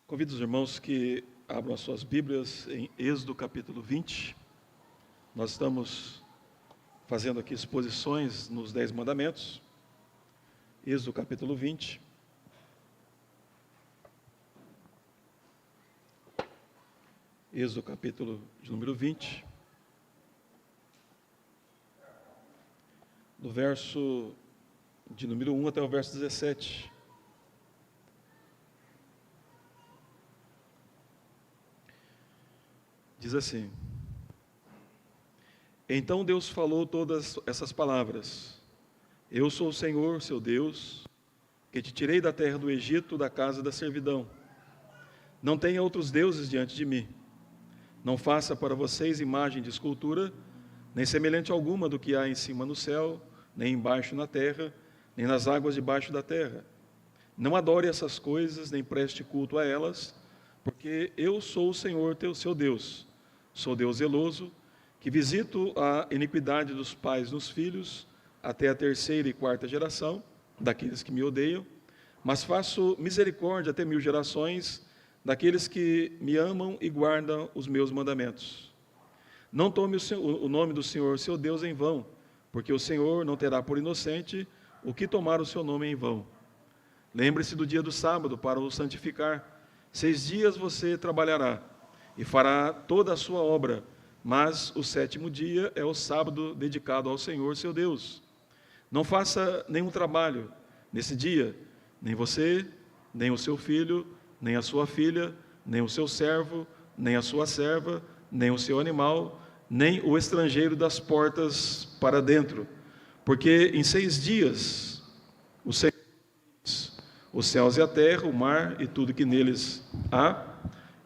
Convido os irmãos que abram as suas Bíblias em Êxodo capítulo 20. Nós estamos fazendo aqui exposições nos 10 mandamentos. Êxodo capítulo 20. Êxodo capítulo de número 20. Do verso de número 1 até o verso 17. Diz assim: Então Deus falou todas essas palavras: Eu sou o Senhor, seu Deus, que te tirei da terra do Egito, da casa da servidão. Não tenha outros deuses diante de mim. Não faça para vocês imagem de escultura, nem semelhante alguma do que há em cima no céu, nem embaixo na terra, nem nas águas debaixo da terra. Não adore essas coisas, nem preste culto a elas, porque eu sou o Senhor, seu Deus. Sou Deus zeloso, que visito a iniquidade dos pais nos filhos, até a terceira e quarta geração daqueles que me odeiam, mas faço misericórdia até 1000 gerações daqueles que me amam e guardam os meus mandamentos. Não tome o nome do Senhor, seu Deus, em vão, porque o Senhor não terá por inocente o que tomar o seu nome em vão. Lembre-se do dia do sábado para o santificar. 6 dias você trabalhará e fará toda a sua obra, mas o 7º dia é o sábado dedicado ao Senhor, seu Deus. Não faça nenhum trabalho nesse dia, nem você, nem o seu filho, nem a sua filha, nem o seu servo, nem a sua serva, nem o seu animal, nem o estrangeiro das portas para dentro, porque em 6 dias o Senhor fez os céus e a terra, o mar e tudo que neles há.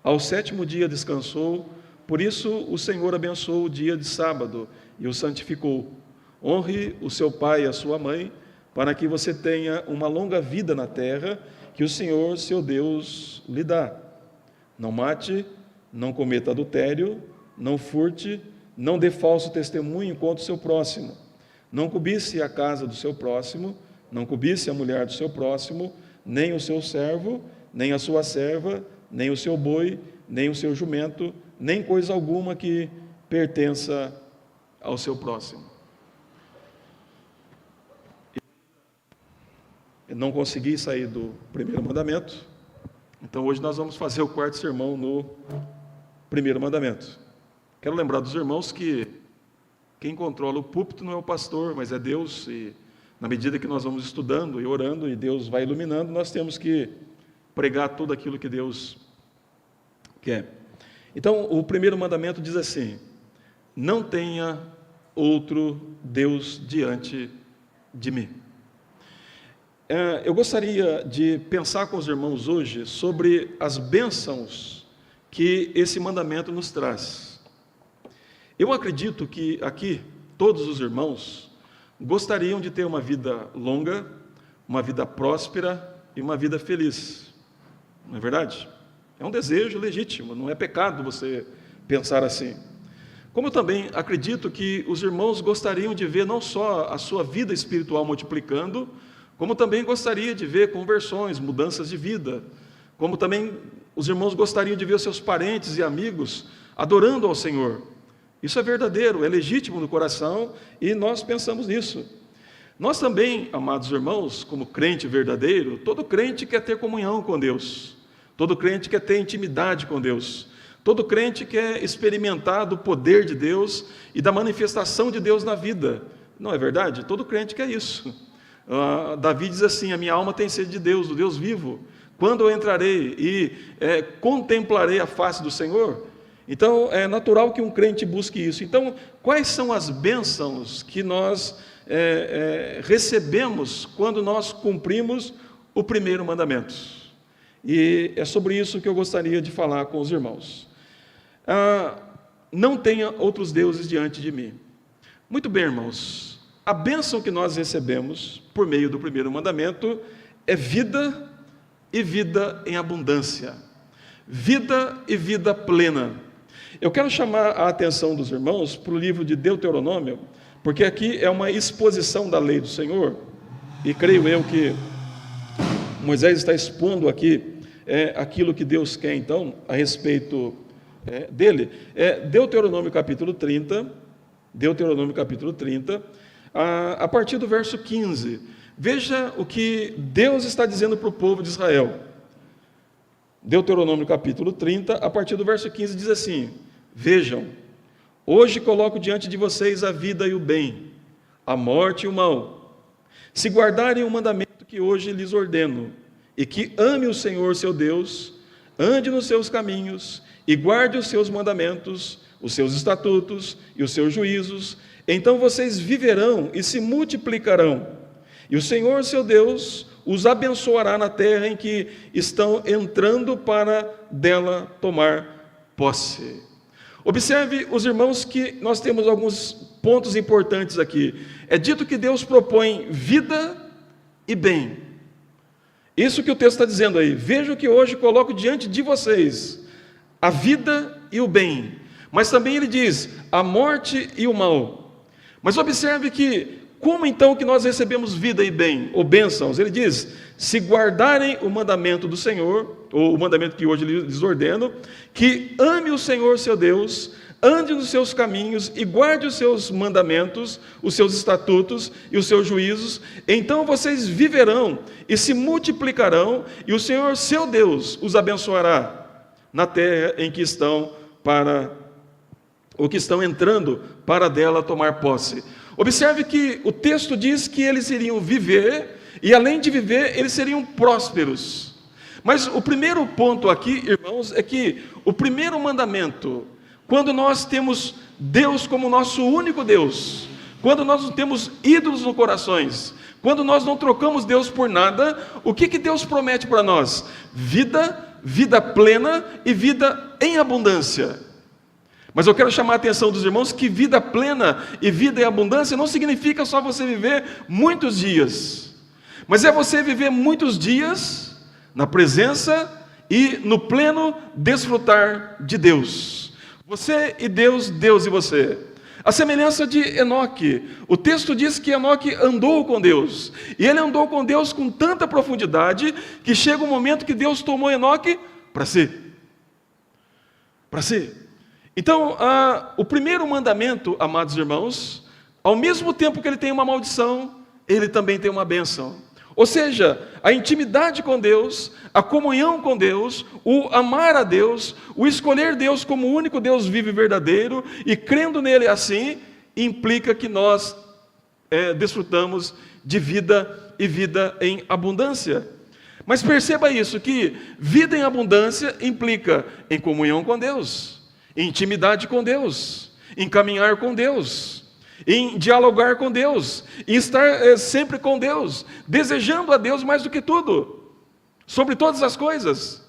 Ao 7º dia descansou, por isso o Senhor abençoou o dia de sábado e o santificou. Honre o seu pai e a sua mãe, para que você tenha uma longa vida na terra que o Senhor, seu Deus, lhe dá. Não mate, não cometa adultério, não furte, não dê falso testemunho contra o seu próximo. Não cobice a casa do seu próximo, não cobice a mulher do seu próximo, nem o seu servo, nem a sua serva, nem o seu boi, nem o seu jumento, nem coisa alguma que pertença ao seu próximo. Eu não consegui sair do primeiro mandamento, então hoje nós vamos fazer o 4º sermão no primeiro mandamento. Quero lembrar dos irmãos que quem controla o púlpito não é o pastor, mas é Deus, e na medida que nós vamos estudando e orando e Deus vai iluminando, nós temos que pregar tudo aquilo que Deus quer. Então, o primeiro mandamento diz assim: não tenha outro Deus diante de mim. Eu gostaria de pensar com os irmãos hoje sobre as bênçãos que esse mandamento nos traz. Eu acredito que aqui todos os irmãos gostariam de ter uma vida longa, uma vida próspera e uma vida feliz. Não é verdade? É um desejo legítimo, não é pecado você pensar assim. Como eu também acredito que os irmãos gostariam de ver não só a sua vida espiritual multiplicando, como também gostaria de ver conversões, mudanças de vida, como também os irmãos gostariam de ver os seus parentes e amigos adorando ao Senhor. Isso é verdadeiro, é legítimo no coração e nós pensamos nisso. Nós também, amados irmãos, como crente verdadeiro, todo crente quer ter comunhão com Deus, todo crente quer ter intimidade com Deus, todo crente quer experimentar do poder de Deus e da manifestação de Deus na vida. Não é verdade? Todo crente quer isso. Davi diz assim: a minha alma tem sede de Deus, do Deus vivo. Quando eu entrarei e contemplarei a face do Senhor? Então, é natural que um crente busque isso. Então, quais são as bênçãos que nós recebemos quando nós cumprimos o primeiro mandamento? E é sobre isso que eu gostaria de falar com os irmãos. Não tenha outros deuses diante de mim. Muito bem, irmãos. A bênção que nós recebemos por meio do primeiro mandamento é vida e vida em abundância. Vida e vida plena. Eu quero chamar a atenção dos irmãos para o livro de Deuteronômio, porque aqui é uma exposição da lei do Senhor, e creio eu que Moisés está expondo aqui aquilo que Deus quer, então, a respeito dele. Deuteronômio capítulo 30, a partir do verso 15. Veja o que Deus está dizendo para o povo de Israel. Deuteronômio capítulo 30, a partir do verso 15, diz assim: vejam, hoje coloco diante de vocês a vida e o bem, a morte e o mal. Se guardarem o mandamento que hoje lhes ordeno, e que ame o Senhor seu Deus, ande nos seus caminhos, e guarde os seus mandamentos, os seus estatutos e os seus juízos, então vocês viverão e se multiplicarão. E o Senhor seu Deus os abençoará na terra em que estão entrando para dela tomar posse. Observe, os irmãos, que nós temos alguns pontos importantes aqui. É dito que Deus propõe vida e bem. Isso que o texto está dizendo aí. Veja que hoje coloco diante de vocês a vida e o bem. Mas também ele diz a morte e o mal. Mas observe que, como então que nós recebemos vida e bem, ou bênçãos? Ele diz, se guardarem o mandamento do Senhor, ou o mandamento que hoje lhes ordeno, que ame o Senhor seu Deus, ande nos seus caminhos e guarde os seus mandamentos, os seus estatutos e os seus juízos, então vocês viverão e se multiplicarão, e o Senhor seu Deus os abençoará na terra em que estão entrando para dela tomar posse. Observe que o texto diz que eles iriam viver, e além de viver, eles seriam prósperos. Mas o primeiro ponto aqui, irmãos, é que o primeiro mandamento, quando nós temos Deus como nosso único Deus, quando nós não temos ídolos no corações, quando nós não trocamos Deus por nada, o que Deus promete para nós? Vida plena e vida em abundância. Mas eu quero chamar a atenção dos irmãos que vida plena e vida em abundância não significa só você viver muitos dias, mas é você viver muitos dias na presença e no pleno desfrutar de Deus. Você e Deus, Deus e você. A semelhança de Enoque, o texto diz que Enoque andou com Deus, e ele andou com Deus com tanta profundidade, que chega um momento que Deus tomou Enoque para si. Então, o primeiro mandamento, amados irmãos, ao mesmo tempo que ele tem uma maldição, ele também tem uma bênção. Ou seja, a intimidade com Deus, a comunhão com Deus, o amar a Deus, o escolher Deus como o único Deus vivo e verdadeiro, e crendo nele assim, implica que nós desfrutamos de vida e vida em abundância. Mas perceba isso, que vida em abundância implica em comunhão com Deus, em intimidade com Deus, em caminhar com Deus, em dialogar com Deus, em estar sempre com Deus, desejando a Deus mais do que tudo, sobre todas as coisas.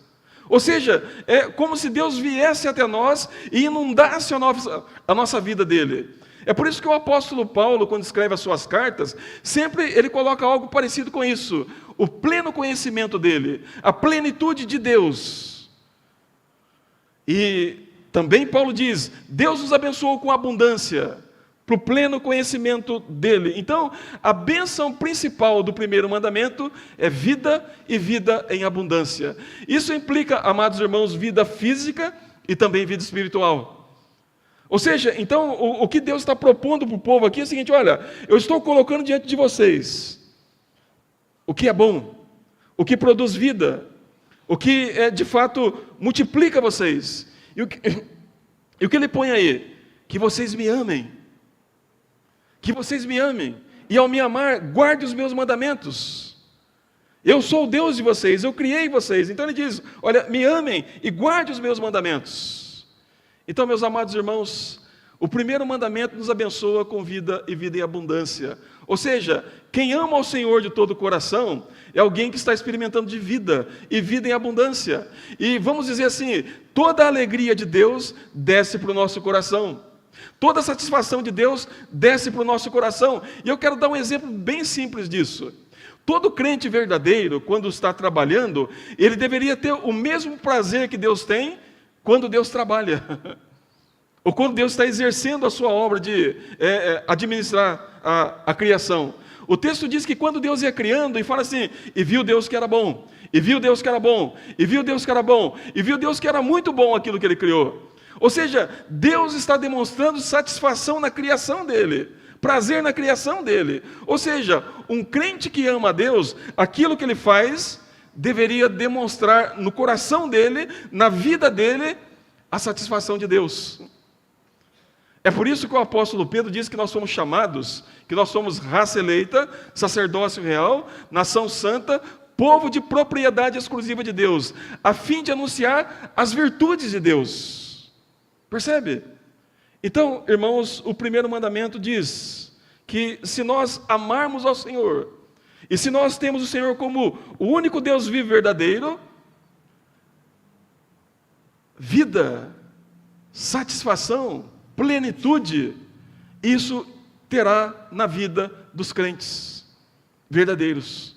Ou seja, é como se Deus viesse até nós e inundasse a nossa vida dele. É por isso que o apóstolo Paulo, quando escreve as suas cartas, sempre ele coloca algo parecido com isso: o pleno conhecimento dele, a plenitude de Deus. E também Paulo diz, Deus nos abençoou com abundância, para o pleno conhecimento dele. Então, a bênção principal do primeiro mandamento é vida e vida em abundância. Isso implica, amados irmãos, vida física e também vida espiritual. Ou seja, então, o que Deus está propondo para o povo aqui é o seguinte: olha, eu estou colocando diante de vocês o que é bom, o que produz vida, o que de fato multiplica vocês. E o que ele põe aí? Que vocês me amem. Que vocês me amem. E ao me amar, guarde os meus mandamentos. Eu sou o Deus de vocês, eu criei vocês. Então ele diz, olha, me amem e guarde os meus mandamentos. Então, meus amados irmãos, o primeiro mandamento nos abençoa com vida e vida em abundância. Ou seja, quem ama ao Senhor de todo o coração é alguém que está experimentando de vida e vida em abundância. E vamos dizer assim, toda a alegria de Deus desce para o nosso coração. Toda a satisfação de Deus desce para o nosso coração. E eu quero dar um exemplo bem simples disso. Todo crente verdadeiro, quando está trabalhando, ele deveria ter o mesmo prazer que Deus tem quando Deus trabalha. Ou quando Deus está exercendo a sua obra de administrar a criação. O texto diz que quando Deus ia criando, e fala assim, e viu Deus que era bom. E viu Deus que era bom, e viu Deus que era bom, e viu Deus que era muito bom aquilo que ele criou. Ou seja, Deus está demonstrando satisfação na criação dele, prazer na criação dele. Ou seja, um crente que ama a Deus, aquilo que ele faz, deveria demonstrar no coração dele, na vida dele, a satisfação de Deus. É por isso que o apóstolo Pedro diz que nós somos chamados, que nós somos raça eleita, sacerdócio real, nação santa, povo de propriedade exclusiva de Deus, a fim de anunciar as virtudes de Deus. Percebe? Então, irmãos, o primeiro mandamento diz que se nós amarmos ao Senhor, e se nós temos o Senhor como o único Deus vivo e verdadeiro, vida, satisfação, plenitude, isso terá na vida dos crentes verdadeiros.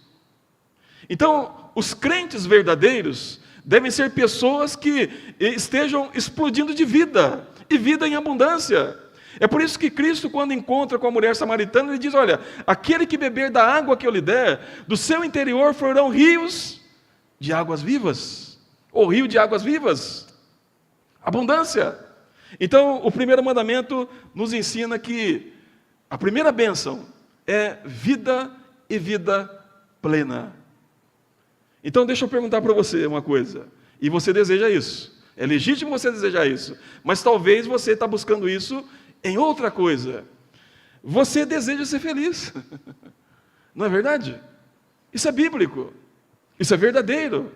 Então, os crentes verdadeiros devem ser pessoas que estejam explodindo de vida, e vida em abundância. É por isso que Cristo, quando encontra com a mulher samaritana, ele diz, olha, aquele que beber da água que eu lhe der, do seu interior fluirão rios de águas vivas, ou rio de águas vivas, abundância. Então, o primeiro mandamento nos ensina que a primeira bênção é vida e vida plena. Então, deixa eu perguntar para você uma coisa, e você deseja isso, é legítimo você desejar isso, mas talvez você está buscando isso em outra coisa. Você deseja ser feliz, não é verdade? Isso é bíblico, isso é verdadeiro,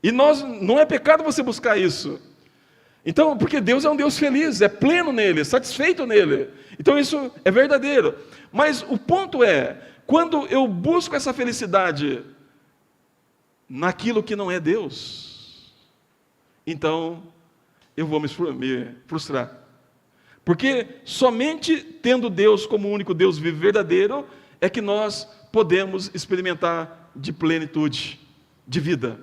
e não é pecado você buscar isso. Então, porque Deus é um Deus feliz, é pleno nele, satisfeito nele, então isso é verdadeiro. Mas o ponto é, quando eu busco essa felicidade naquilo que não é Deus, então eu vou me frustrar. Porque somente tendo Deus como o único Deus vivo e verdadeiro, é que nós podemos experimentar de plenitude, de vida.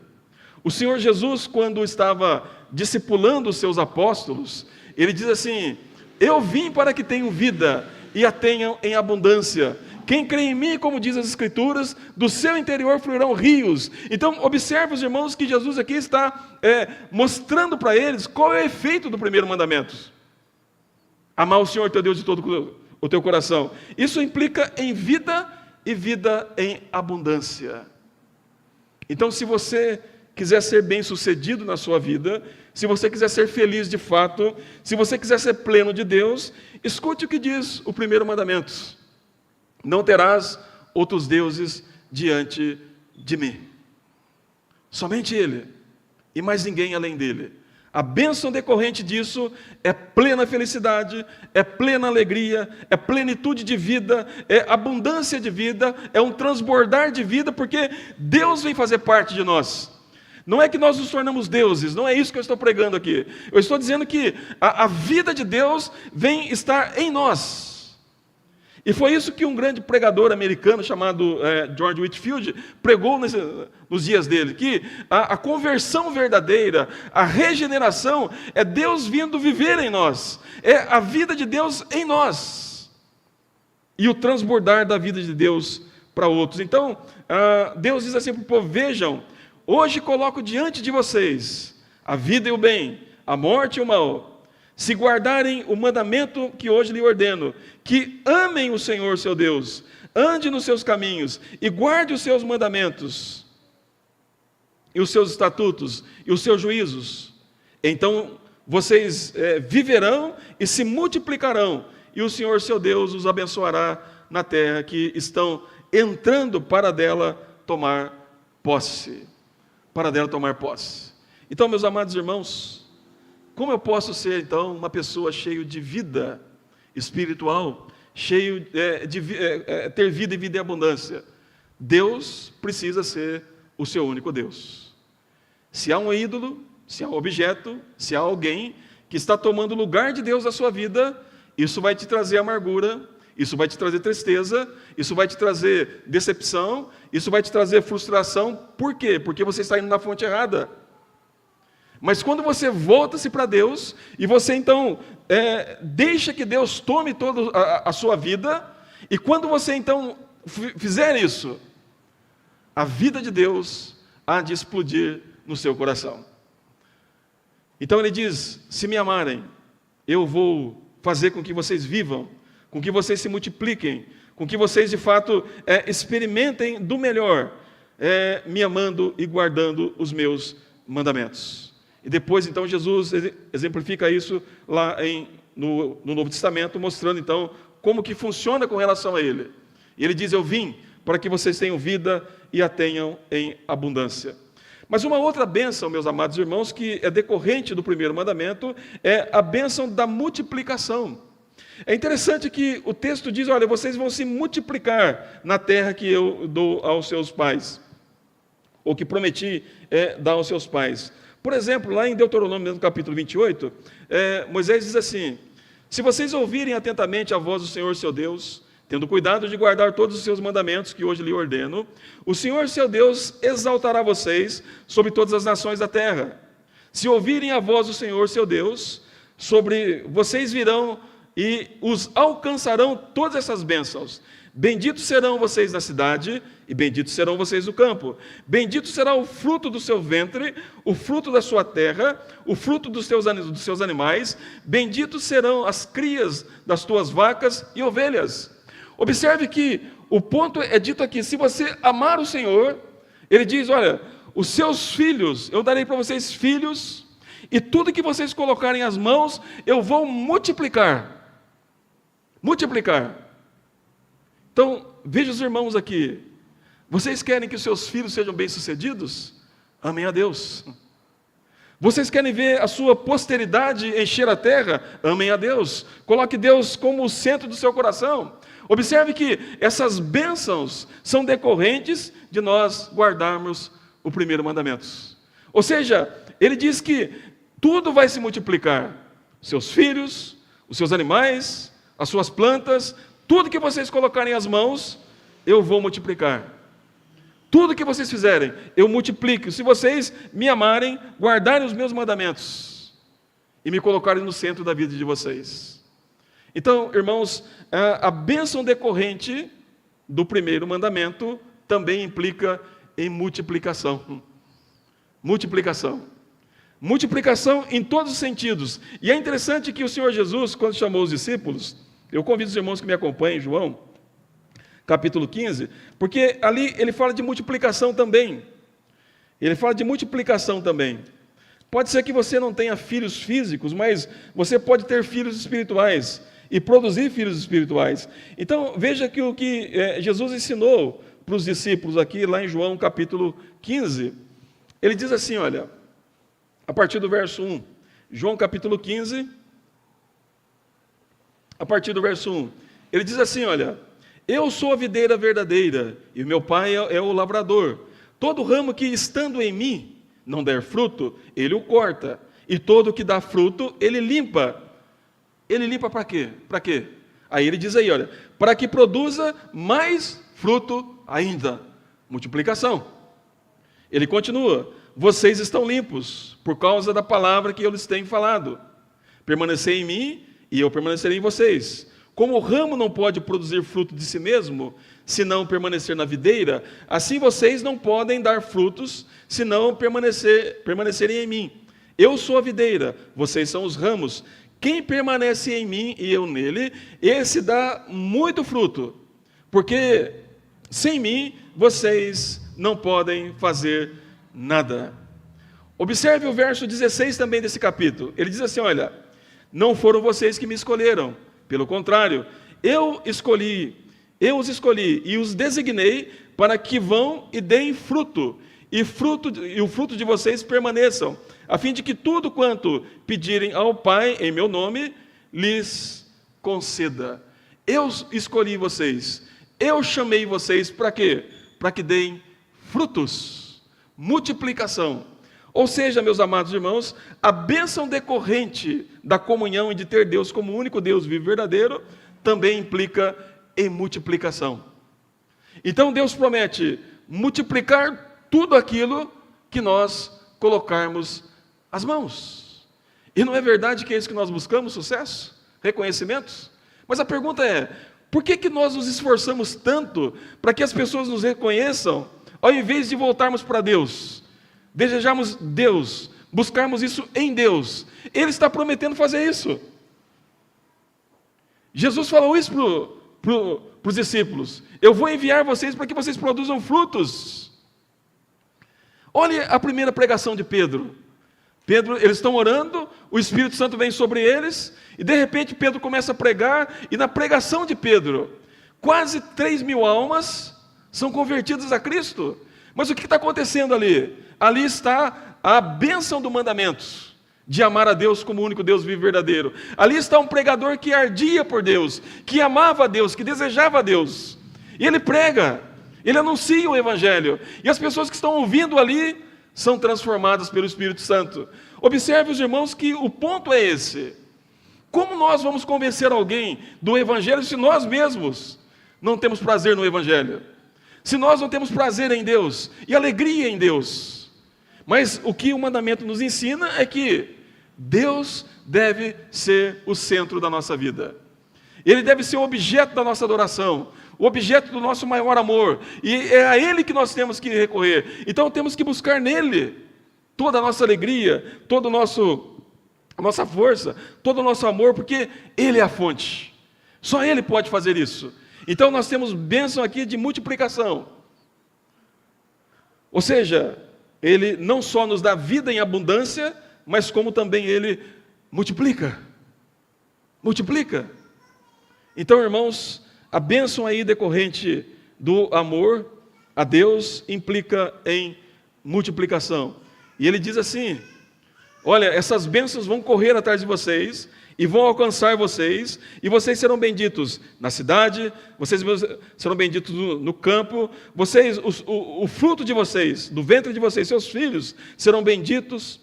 O Senhor Jesus, quando estava discipulando os seus apóstolos, ele diz assim, eu vim para que tenham vida e a tenham em abundância. Quem crê em mim, como diz as Escrituras, do seu interior fluirão rios. Então, observe os irmãos que Jesus aqui está mostrando para eles qual é o efeito do primeiro mandamento. Amar o Senhor teu Deus de todo o teu coração. Isso implica em vida e vida em abundância. Então, se você quiser ser bem-sucedido na sua vida, se você quiser ser feliz de fato, se você quiser ser pleno de Deus, escute o que diz o primeiro mandamento. Não terás outros deuses diante de mim. Somente Ele, e mais ninguém além dele. A bênção decorrente disso é plena felicidade, é plena alegria, é plenitude de vida, é abundância de vida, é um transbordar de vida, porque Deus vem fazer parte de nós. Não é que nós nos tornamos deuses, não é isso que eu estou pregando aqui. Eu estou dizendo que a vida de Deus vem estar em nós. E foi isso que um grande pregador americano chamado George Whitefield pregou nos dias dele, que a conversão verdadeira, a regeneração, é Deus vindo viver em nós, é a vida de Deus em nós, e o transbordar da vida de Deus para outros. Então, Deus diz assim para o povo, vejam, hoje coloco diante de vocês a vida e o bem, a morte e o mal. Se guardarem o mandamento que hoje lhe ordeno, que amem o Senhor seu Deus, ande nos seus caminhos e guarde os seus mandamentos, e os seus estatutos, e os seus juízos, então vocês viverão e se multiplicarão, e o Senhor seu Deus os abençoará na terra que estão entrando para dela tomar posse. Para dela tomar posse. Então, meus amados irmãos, como eu posso ser, então, uma pessoa cheia de vida espiritual, ter vida e vida em abundância? Deus precisa ser o seu único Deus. Se há um ídolo, se há um objeto, se há alguém que está tomando o lugar de Deus na sua vida, isso vai te trazer amargura, isso vai te trazer tristeza, isso vai te trazer decepção, isso vai te trazer frustração. Por quê? Porque você está indo na fonte errada. Mas quando você volta-se para Deus, e você então deixa que Deus tome toda a sua vida, e quando você então fizer isso, a vida de Deus, há de explodir no seu coração. Então ele diz: se me amarem, eu vou fazer com que vocês vivam, com que vocês se multipliquem, com que vocês de fato experimentem do melhor, me amando e guardando os meus mandamentos. E depois então Jesus exemplifica isso lá no Novo Testamento, mostrando então como que funciona com relação a ele. E ele diz: eu vim para que vocês tenham vida e a tenham em abundância. Mas uma outra bênção, meus amados irmãos, que é decorrente do primeiro mandamento, é a bênção da multiplicação. É interessante que o texto diz: olha, vocês vão se multiplicar na terra que eu dou aos seus pais, ou que prometi dar aos seus pais. Por exemplo, lá em Deuteronômio, no capítulo 28, Moisés diz assim: se vocês ouvirem atentamente a voz do Senhor seu Deus, tendo cuidado de guardar todos os seus mandamentos que hoje lhe ordeno, o Senhor seu Deus exaltará vocês sobre todas as nações da terra. Se ouvirem a voz do Senhor seu Deus, sobre vocês virão e os alcançarão todas essas bênçãos. Benditos serão vocês na cidade, e benditos serão vocês no campo. Bendito será o fruto do seu ventre, o fruto da sua terra, o fruto dos seus animais. Benditos serão as crias das tuas vacas e ovelhas. Observe que o ponto é dito aqui: se você amar o Senhor, ele diz: olha, os seus filhos, eu darei para vocês filhos, e tudo que vocês colocarem as mãos, eu vou multiplicar. Multiplicar. Então, veja os irmãos aqui. Vocês querem que os seus filhos sejam bem-sucedidos? Amém a Deus. Vocês querem ver a sua posteridade encher a terra? Amém a Deus. Coloque Deus como o centro do seu coração. Observe que essas bênçãos são decorrentes de nós guardarmos o primeiro mandamento. Ou seja, ele diz que tudo vai se multiplicar. Seus filhos, os seus animais, as suas plantas, tudo que vocês colocarem as mãos, eu vou multiplicar. Tudo que vocês fizerem, eu multiplico. Se vocês me amarem, guardarem os meus mandamentos e me colocarem no centro da vida de vocês. Então, irmãos, a bênção decorrente do primeiro mandamento também implica em multiplicação. Multiplicação. Multiplicação em todos os sentidos. E é interessante que o Senhor Jesus, quando chamou os discípulos, eu convido os irmãos que me acompanhem, João, capítulo 15, porque ali ele fala de multiplicação também. Ele fala de multiplicação também. Pode ser que você não tenha filhos físicos, mas você pode ter filhos espirituais e produzir filhos espirituais. Então, veja que o que Jesus ensinou para os discípulos aqui, lá em João capítulo 15, ele diz assim, olha, a partir do verso 1, João capítulo 15, a partir do verso 1, ele diz assim, olha: eu sou a videira verdadeira, e o meu pai é o lavrador. Todo ramo que estando em mim não der fruto, ele o corta, e todo que dá fruto, ele limpa. Ele limpa para quê? Para quê? Aí ele diz aí, olha, para que produza mais fruto ainda. Multiplicação. Ele continua: vocês estão limpos, por causa da palavra que eu lhes tenho falado. Permanecei em mim, e eu permanecerei em vocês. Como o ramo não pode produzir fruto de si mesmo, se não permanecer na videira, assim vocês não podem dar frutos, se não permanecerem em mim. Eu sou a videira, vocês são os ramos. Quem permanece em mim e eu nele, esse dá muito fruto, porque sem mim vocês não podem fazer nada. Observe o verso 16 também desse capítulo. Ele diz assim, olha: não foram vocês que me escolheram, pelo contrário, eu os escolhi e os designei para que vão e deem fruto, e o fruto de vocês permaneçam, a fim de que tudo quanto pedirem ao Pai em meu nome, lhes conceda. Eu escolhi vocês, eu chamei vocês para quê? Para que deem frutos, multiplicação. Ou seja, meus amados irmãos, a bênção decorrente da comunhão e de ter Deus como o único Deus vivo e verdadeiro, também implica em multiplicação. Então Deus promete multiplicar tudo aquilo que nós colocarmos as mãos. E não é verdade que é isso que nós buscamos, sucesso? Reconhecimentos? Mas a pergunta é, por que nós nos esforçamos tanto para que as pessoas nos reconheçam ao invés de voltarmos para Deus, desejarmos Deus, buscarmos isso em Deus, Ele está prometendo fazer isso. Jesus falou isso para os discípulos: eu vou enviar vocês para que vocês produzam frutos. Olha a primeira pregação de Pedro. Eles estão orando, o Espírito Santo vem sobre eles, e de repente Pedro começa a pregar, e na pregação de Pedro, quase 3.000 almas são convertidas a Cristo. Mas o que está acontecendo ali? Ali está a bênção do mandamento, de amar a Deus como o único Deus vivo e verdadeiro. Ali está um pregador que ardia por Deus, que amava a Deus, que desejava a Deus. E ele prega, ele anuncia o Evangelho, e as pessoas que estão ouvindo ali são transformadas pelo Espírito Santo. Observe, os irmãos, que o ponto é esse: como nós vamos convencer alguém do Evangelho se nós mesmos não temos prazer no Evangelho? Se nós não temos prazer em Deus e alegria em Deus? Mas o que o mandamento nos ensina é que Deus deve ser o centro da nossa vida. Ele deve ser o objeto da nossa adoração, o objeto do nosso maior amor, e é a Ele que nós temos que recorrer. Então temos que buscar nele toda a nossa alegria, toda a nossa força, todo o nosso amor, porque Ele é a fonte. Só Ele pode fazer isso. Então nós temos bênção aqui de multiplicação. Ou seja, Ele não só nos dá vida em abundância, mas como também Ele multiplica. Multiplica. Então, irmãos, a bênção aí decorrente do amor a Deus implica em multiplicação. E ele diz assim: olha, essas bênçãos vão correr atrás de vocês e vão alcançar vocês, e vocês serão benditos na cidade, vocês serão benditos no campo, vocês, o fruto de vocês, do ventre de vocês, seus filhos serão benditos,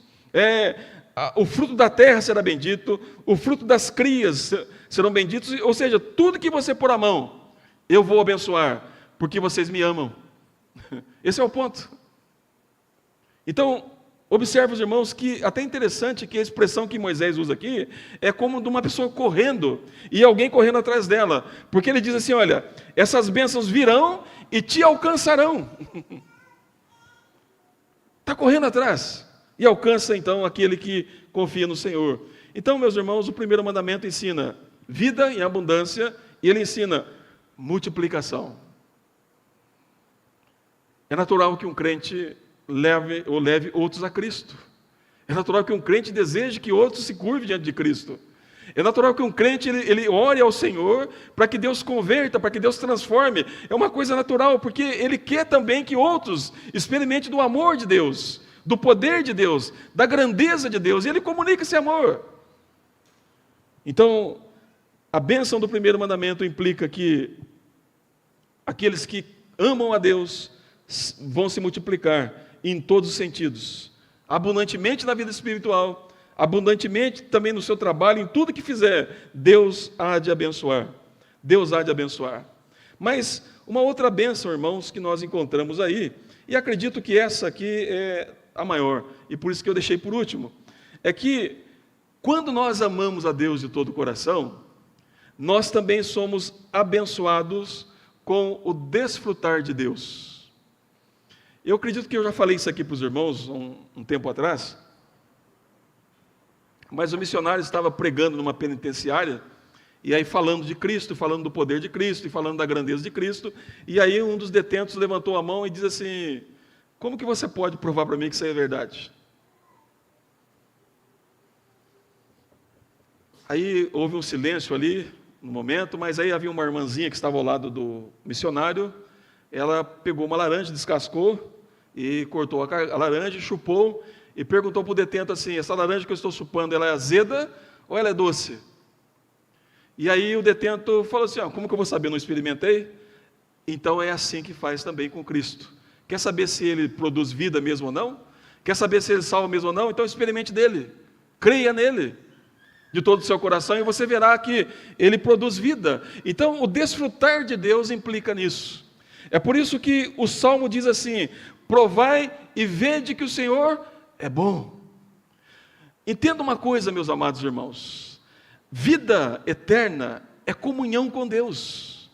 o fruto da terra será bendito, o fruto das crias serão benditos, ou seja, tudo que você pôr a mão, eu vou abençoar, porque vocês me amam. Esse é o ponto. Então, observe, os irmãos, que até interessante que a expressão que Moisés usa aqui é como de uma pessoa correndo e alguém correndo atrás dela, porque ele diz assim: olha, essas bênçãos virão e te alcançarão. Está correndo atrás e alcança então aquele que confia no Senhor. Então, meus irmãos, o primeiro mandamento ensina vida em abundância e ele ensina multiplicação. É natural que um crente leve outros a Cristo. É natural que um crente deseje que outros se curvem diante de Cristo. É natural que um crente ele ore ao Senhor para que Deus converta, para que Deus transforme. É uma coisa natural, porque ele quer também que outros experimentem do amor de Deus, do poder de Deus, da grandeza de Deus, e ele comunica esse amor. Então, a bênção do primeiro mandamento implica que aqueles que amam a Deus vão se multiplicar em todos os sentidos, abundantemente na vida espiritual, abundantemente também no seu trabalho, em tudo que fizer, Deus há de abençoar. Deus há de abençoar. Mas uma outra bênção, irmãos, que nós encontramos aí, e acredito que essa aqui é a maior, e por isso que eu deixei por último, é que quando nós amamos a Deus de todo o coração, nós também somos abençoados com o desfrutar de Deus. Eu acredito que eu já falei isso aqui para os irmãos um tempo atrás, mas o missionário estava pregando numa penitenciária, e aí falando de Cristo, falando do poder de Cristo, e falando da grandeza de Cristo, e aí um dos detentos levantou a mão e disse assim: como que você pode provar para mim que isso é verdade? Aí houve um silêncio ali, no momento, mas aí havia uma irmãzinha que estava ao lado do missionário, ela pegou uma laranja, descascou, e cortou a laranja, chupou, e perguntou para o detento assim: essa laranja que eu estou chupando, ela é azeda ou ela é doce? E aí o detento falou assim: como que eu vou saber? Não experimentei? Então é assim que faz também com Cristo. Quer saber se Ele produz vida mesmo ou não? Quer saber se Ele salva mesmo ou não? Então experimente dele, creia nele de todo o seu coração, e você verá que Ele produz vida. Então o desfrutar de Deus implica nisso. É por isso que o Salmo diz assim: provai e vede que o Senhor é bom. Entenda uma coisa, meus amados irmãos: vida eterna é comunhão com Deus.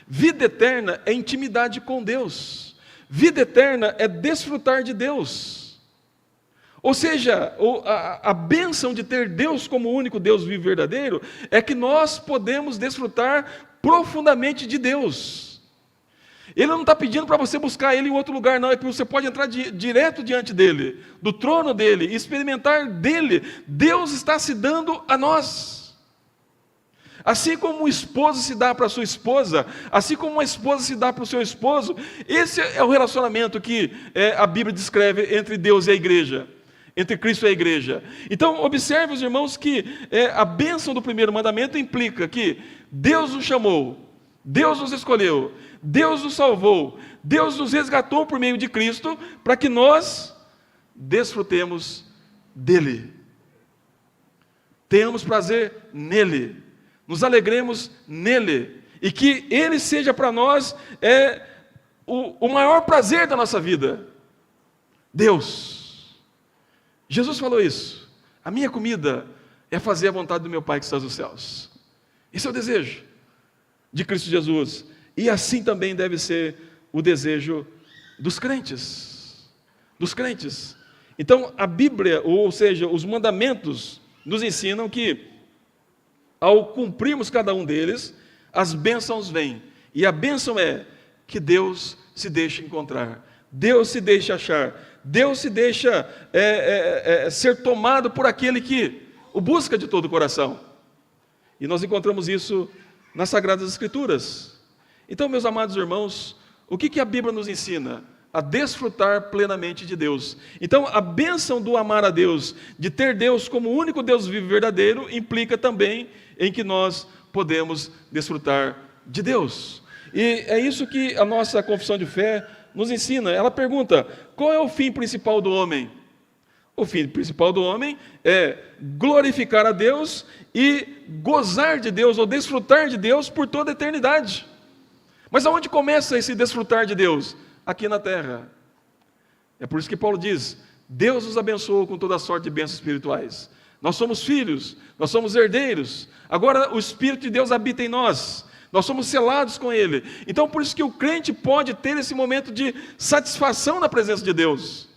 Vida eterna é intimidade com Deus. vida eterna é desfrutar de Deus. Ou seja, a bênção de ter Deus como único Deus vivo e verdadeiro é que nós podemos desfrutar profundamente de Deus. Ele não está pedindo para você buscar Ele em outro lugar, não. É que você pode entrar direto diante dEle, do trono dEle, e experimentar dEle. Deus está se dando a nós. Assim como um esposo se dá para a sua esposa, assim como uma esposa se dá para o seu esposo, esse é o relacionamento que a Bíblia descreve entre Deus e a igreja, entre Cristo e a igreja. Então, observe, os irmãos, que a bênção do primeiro mandamento implica que Deus nos chamou, Deus nos escolheu, Deus nos salvou, Deus nos resgatou por meio de Cristo, para que nós desfrutemos dEle. Tenhamos prazer nele, nos alegremos nele, e que Ele seja para nós o maior prazer da nossa vida. Deus. Jesus falou isso. A minha comida é fazer a vontade do meu Pai que está nos céus. Esse é o desejo de Cristo Jesus. E assim também deve ser o desejo dos crentes. Dos crentes. Então, a Bíblia, ou seja, os mandamentos, nos ensinam que, ao cumprirmos cada um deles, as bênçãos vêm. E a bênção é que Deus se deixa encontrar, Deus se deixa achar, Deus se deixa ser tomado por aquele que o busca de todo o coração. E nós encontramos isso nas Sagradas Escrituras. Então, meus amados irmãos, o que a Bíblia nos ensina? A desfrutar plenamente de Deus. Então, a bênção do amar a Deus, de ter Deus como o único Deus vivo e verdadeiro, implica também em que nós podemos desfrutar de Deus. E é isso que a nossa confissão de fé nos ensina. Ela pergunta: qual é o fim principal do homem? O fim principal do homem é glorificar a Deus e gozar de Deus, ou desfrutar de Deus por toda a eternidade. Mas aonde começa esse desfrutar de Deus? Aqui na terra. É por isso que Paulo diz: Deus nos abençoou com toda sorte de bênçãos espirituais. Nós somos filhos, nós somos herdeiros. Agora o Espírito de Deus habita em nós. Nós somos selados com Ele. Então por isso que o crente pode ter esse momento de satisfação na presença de Deus.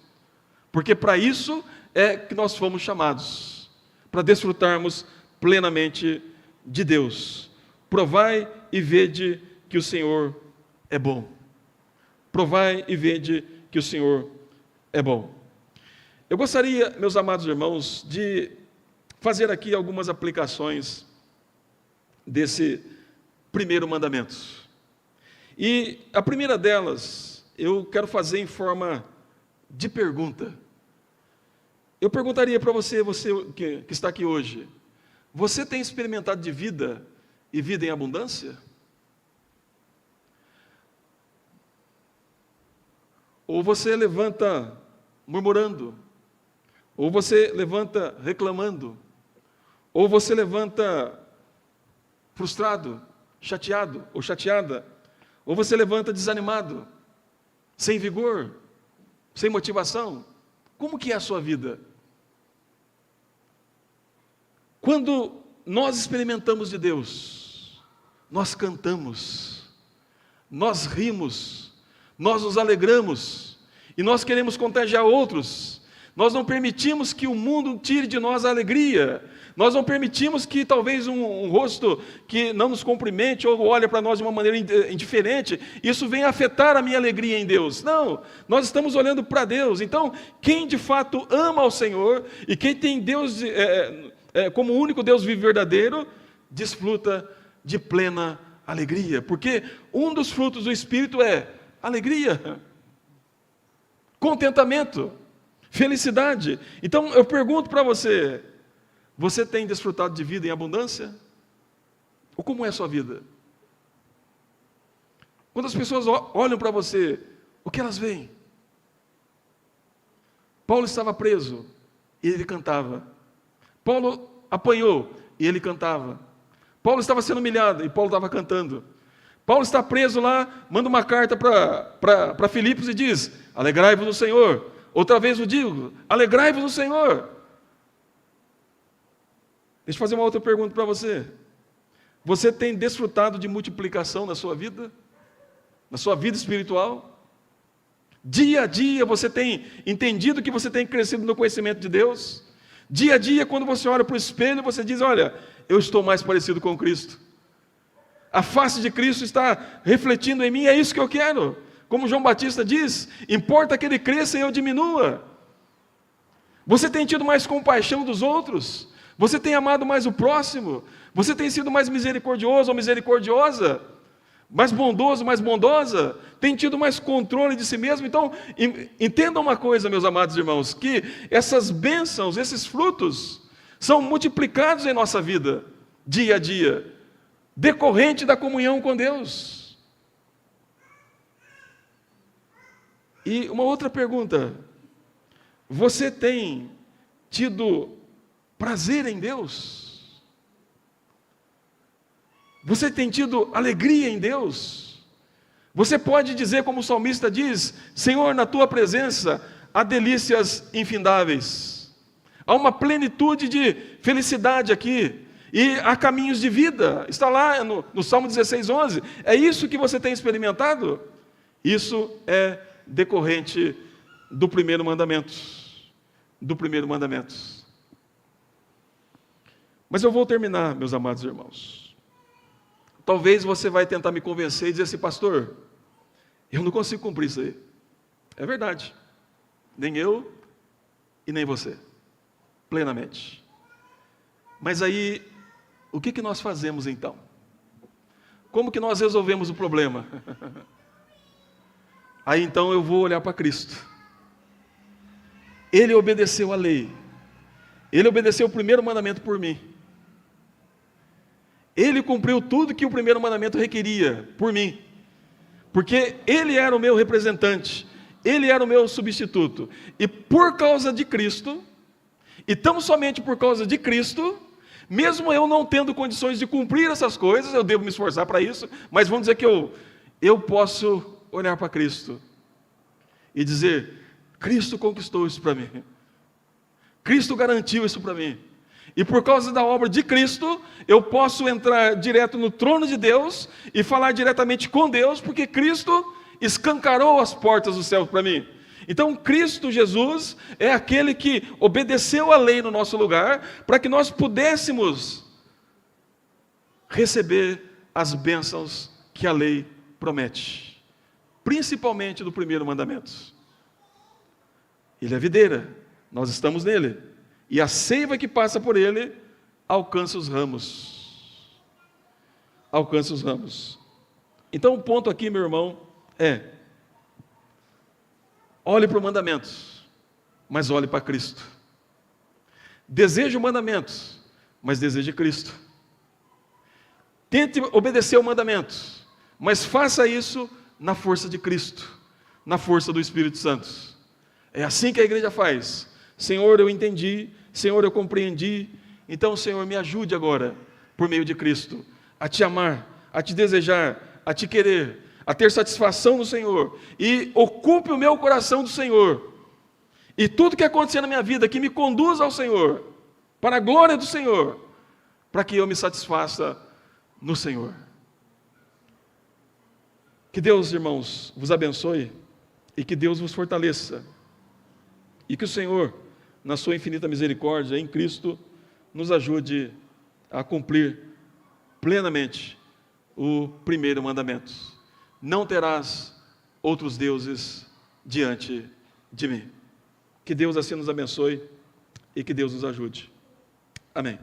Porque para isso é que nós fomos chamados, para desfrutarmos plenamente de Deus. Provai e vede que o Senhor é bom. Provai e vede que o Senhor é bom. Eu gostaria, meus amados irmãos, de fazer aqui algumas aplicações desse primeiro mandamento. E a primeira delas, eu quero fazer em forma de pergunta. Eu perguntaria para você que está aqui hoje: você tem experimentado de vida e vida em abundância? Ou você levanta murmurando, ou você levanta reclamando, ou você levanta frustrado, chateado ou chateada, ou você levanta desanimado, sem vigor, sem motivação. Como que é a sua vida? Quando nós experimentamos de Deus, nós cantamos, nós rimos, nós nos alegramos, e nós queremos contagiar outros. Nós não permitimos que o mundo tire de nós a alegria. Nós não permitimos que talvez um rosto que não nos cumprimente ou olhe para nós de uma maneira indiferente, isso venha afetar a minha alegria em Deus. Não, nós estamos olhando para Deus. Então, quem de fato ama ao Senhor e quem tem Deus como o único Deus vivo e verdadeiro, desfruta de plena alegria. Porque um dos frutos do Espírito é alegria, contentamento, felicidade. Então eu pergunto para você: você tem desfrutado de vida em abundância? Ou como é a sua vida? Quando as pessoas olham para você, o que elas veem? Paulo estava preso e ele cantava. Paulo apanhou e ele cantava. Paulo estava sendo humilhado e Paulo estava cantando. Paulo está preso lá, manda uma carta para Filipos e diz: alegrai-vos no Senhor. Outra vez eu digo: alegrai-vos no Senhor. Deixa eu fazer uma outra pergunta para você. Você tem desfrutado de multiplicação na sua vida? Na sua vida espiritual? Dia a dia você tem entendido que você tem crescido no conhecimento de Deus? Dia a dia, quando você olha para o espelho, você diz: olha, eu estou mais parecido com Cristo. A face de Cristo está refletindo em mim, é isso que eu quero. Como João Batista diz, importa que ele cresça e eu diminua. Você tem tido mais compaixão dos outros? Você tem amado mais o próximo? Você tem sido mais misericordioso ou misericordiosa? Mais bondoso, mais bondosa? Tem tido mais controle de si mesmo? Então, entendam uma coisa, meus amados irmãos, que essas bênçãos, esses frutos, são multiplicados em nossa vida, dia a dia, decorrente da comunhão com Deus. E uma outra pergunta: você tem tido prazer em Deus? Você tem tido alegria em Deus? Você pode dizer, como o salmista diz: Senhor, na tua presença há delícias infindáveis, há uma plenitude de felicidade aqui, e há caminhos de vida. Está lá no Salmo 16:11. É isso que você tem experimentado? Isso é decorrente do primeiro mandamento. Do primeiro mandamento. Mas eu vou terminar, meus amados irmãos. Talvez você vai tentar me convencer e dizer assim: pastor, eu não consigo cumprir isso aí. É verdade. Nem eu e nem você. Plenamente. Mas aí, o que nós fazemos então? Como que nós resolvemos o problema? Aí então eu vou olhar para Cristo. Ele obedeceu a lei. Ele obedeceu o primeiro mandamento por mim. Ele cumpriu tudo que o primeiro mandamento requeria por mim. Porque Ele era o meu representante. Ele era o meu substituto. E por causa de Cristo, e tão somente por causa de Cristo, mesmo eu não tendo condições de cumprir essas coisas, eu devo me esforçar para isso, mas vamos dizer que eu posso olhar para Cristo e dizer: Cristo conquistou isso para mim. Cristo garantiu isso para mim. E por causa da obra de Cristo, eu posso entrar direto no trono de Deus e falar diretamente com Deus, porque Cristo escancarou as portas do céu para mim. Então, Cristo Jesus é aquele que obedeceu a lei no nosso lugar, para que nós pudéssemos receber as bênçãos que a lei promete, principalmente do primeiro mandamento. Ele é a videira, nós estamos nele, e a seiva que passa por ele alcança os ramos. Alcança os ramos. Então o ponto aqui, meu irmão, é: olhe para o mandamento, mas olhe para Cristo. Deseje o mandamento, mas deseje Cristo. Tente obedecer o mandamento, mas faça isso na força de Cristo, na força do Espírito Santo. É assim que a igreja faz. Senhor, eu entendi. Senhor, eu compreendi. Então, Senhor, me ajude agora, por meio de Cristo, a te amar, a te desejar, a te querer, a ter satisfação no Senhor, e ocupe o meu coração do Senhor, e tudo que acontecer na minha vida, que me conduza ao Senhor, para a glória do Senhor, para que eu me satisfaça no Senhor. Que Deus, irmãos, vos abençoe, e que Deus vos fortaleça, e que o Senhor, na sua infinita misericórdia, em Cristo, nos ajude a cumprir plenamente o primeiro mandamento: não terás outros deuses diante de mim. Que Deus assim nos abençoe e que Deus nos ajude. Amém.